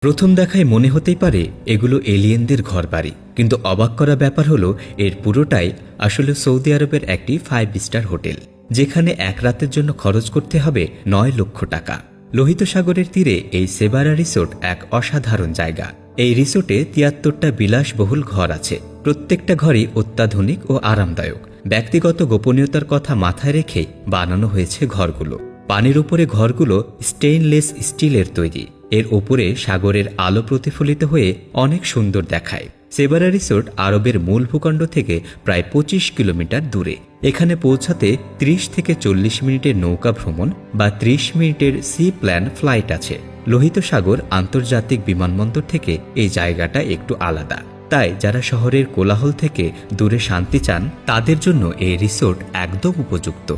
প্রথম দেখায় মনে হতেই পারে এগুলো এলিয়েনদের ঘরবাড়ি, কিন্তু অবাক করা ব্যাপার হলো এর পুরোটাই আসলে সৌদি আরবের একটি 5 স্টার হোটেল, যেখানে এক রাতের জন্য খরচ করতে হবে 9 লক্ষ টাকা। লোহিত সাগরের তীরে এই সেবারা রিসোর্ট এক অসাধারণ জায়গা। এই রিসোর্টে 73টা বিলাসবহুল ঘর আছে। প্রত্যেকটা ঘরই অত্যাধুনিক ও আরামদায়ক। ব্যক্তিগত গোপনীয়তার কথা মাথায় রেখে বানানো হয়েছে ঘরগুলো। পানির উপরে ঘরগুলো স্টেইনলেস স্টিলের তৈরি। এর ওপরে সাগরের আলো প্রতিফলিত হয়ে অনেক সুন্দর দেখায়। সেবারা রিসোর্ট আরবের মূল ভূখণ্ড থেকে প্রায় 25 কিলোমিটার দূরে। এখানে পৌঁছাতে 30 থেকে 40 মিনিটের নৌকা ভ্রমণ বা 30 মিনিটের সি প্ল্যান ফ্লাইট আছে। লোহিত সাগর আন্তর্জাতিক বিমানবন্দর থেকে এই জায়গাটা একটু আলাদা, তাই যারা শহরের কোলাহল থেকে দূরে শান্তি চান তাদের জন্য এই রিসোর্ট একদম উপযুক্ত।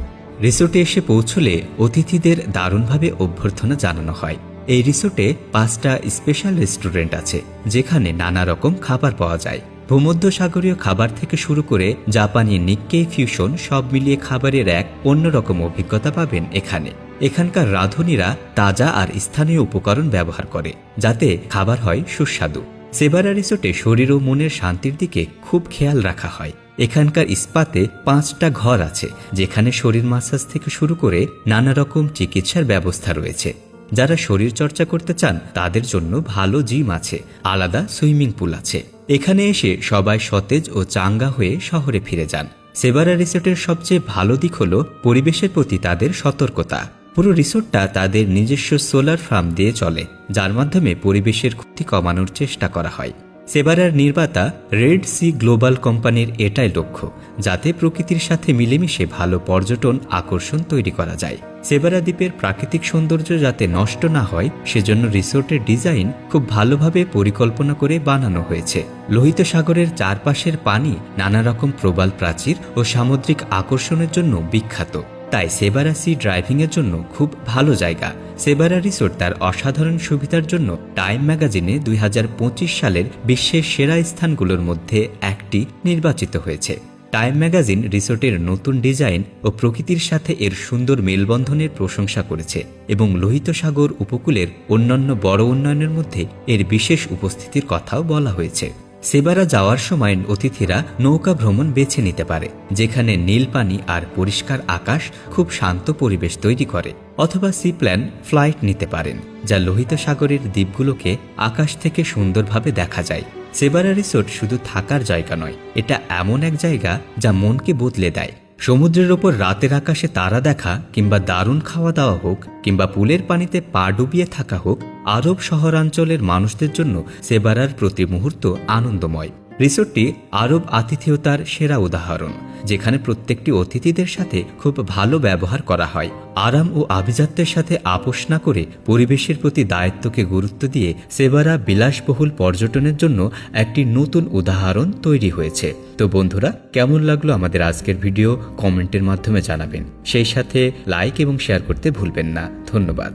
রিসোর্টে এসে পৌঁছলে অতিথিদের দারুণভাবে অভ্যর্থনা জানানো হয়। এই রিসোর্টে 5টা স্পেশাল রেস্টুরেন্ট আছে, যেখানে নানা রকম খাবার পাওয়া যায়। ভূমধ্যসাগরীয় খাবার থেকে শুরু করে জাপানি নিক্কেই ফিউশন সব মিলিয়ে খাবারের এক অন্যরকম অভিজ্ঞতা পাবেন এখানে। এখানকার রাঁধুনিরা তাজা আর স্থানীয় উপকরণ ব্যবহার করে, যাতে খাবার হয় সুস্বাদু। সেবারা রিসোর্টে শরীর ও মনের শান্তির দিকে খুব খেয়াল রাখা হয়। এখানকার স্পাতে 5টা ঘর আছে, যেখানে শরীর মাসাজ থেকে শুরু করে নানা রকম চিকিৎসার ব্যবস্থা রয়েছে। যারা শরীর চর্চা করতে চান তাদের জন্য ভালো জিম আছে, আলাদা সুইমিং পুল আছে। এখানে এসে সবাই সতেজ ও চাঙ্গা হয়ে শহরে ফিরে যান। সেবারা রিসোর্টের সবচেয়ে ভালো দিক হল পরিবেশের প্রতি তাদের সতর্কতা। পুরো রিসোর্টটা তাদের নিজস্ব সোলার ফার্ম দিয়ে চলে, যার মাধ্যমে পরিবেশের ক্ষতি কমানোর চেষ্টা করা হয়। সেবারার নির্মাতা রেড সি গ্লোবাল কোম্পানির এটাই লক্ষ্য, যাতে প্রকৃতির সাথে মিলেমিশে ভালো পর্যটন আকর্ষণ তৈরি করা যায়। সেবারা দ্বীপের প্রাকৃতিক সৌন্দর্য যাতে নষ্ট না হয়, সেজন্য রিসোর্টের ডিজাইন খুব ভালোভাবে পরিকল্পনা করে বানানো হয়েছে। লোহিত সাগরের চারপাশের পানি নানা রকম প্রবাল প্রাচীর ও সামুদ্রিক আকর্ষণের জন্য বিখ্যাত, তাই সেবারা সি ড্রাইভিং এর জন্য খুব ভালো জায়গা। সেবারা রিসোর্ট তার অসাধারণ সুবিধার জন্য টাইম ম্যাগাজিনে 2025 সালের বিশ্বের সেরা স্থানগুলোর মধ্যে একটি নির্বাচিত হয়েছে। টাইম ম্যাগাজিন রিসোর্টের নতুন ডিজাইন ও প্রকৃতির সাথে এর সুন্দর মেলবন্ধনের প্রশংসা করেছে এবং লোহিত সাগর উপকূলের অন্যান্য বড় উন্নয়নের মধ্যে এর বিশেষ উপস্থিতির কথাও বলা হয়েছে। সেবারা যাওয়ার সময় অতিথিরা নৌকা ভ্রমণ বেছে নিতে পারে, যেখানে নীল পানি আর পরিষ্কার আকাশ খুব শান্ত পরিবেশ তৈরি করে, অথবা সি প্ল্যান ফ্লাইট নিতে পারেন, যা লোহিত সাগরের দ্বীপগুলোকে আকাশ থেকে সুন্দরভাবে দেখা যায়। সেবারা রিসোর্ট শুধু থাকার জায়গা নয়, এটা এমন এক জায়গা যা মনকে বদলে দেয়। সমুদ্রের ওপর রাতের আকাশে তারা দেখা, কিংবা দারুণ খাওয়া দাওয়া হোক, কিংবা পুলের পানিতে পা ডুবিয়ে থাকা হোক, আরব শহরাঞ্চলের মানুষদের জন্য সেবারার প্রতি মুহূর্ত আনন্দময়। রিসোর্টটি আরব আতিথেয়তার সেরা উদাহরণ, যেখানে প্রত্যেকটি অতিথিদের সাথে খুব ভালো ব্যবহার করা হয়। আরাম ও আভিজাত্যের সাথে আপোষ না করে পরিবেশের প্রতি দায়িত্বকে গুরুত্ব দিয়ে সেবারা বিলাসবহুল পর্যটনের জন্য একটি নতুন উদাহরণ তৈরি হয়েছে। তো বন্ধুরা, কেমন লাগলো আমাদের আজকের ভিডিও কমেন্টের মাধ্যমে জানাবেন। সেই সাথে লাইক এবং শেয়ার করতে ভুলবেন না। ধন্যবাদ।